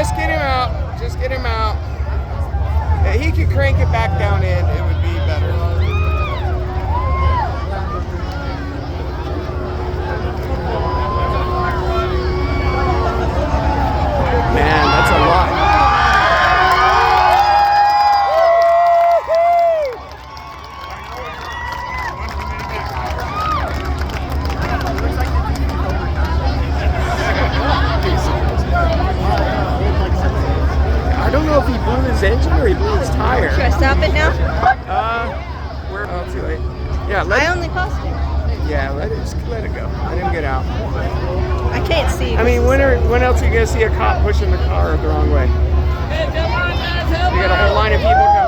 Just get him out. Just get him out. He could crank it back down in. It would be better. Man, that's a lot. I don't know if he blew his engine or he blew his tire. Should I stop it now? Oh, too late. Yeah, I only paused it. Yeah, just let it go. Let him get out. I can't see. I mean, when else are you gonna see a cop pushing the car the wrong way? You got a whole line of people coming.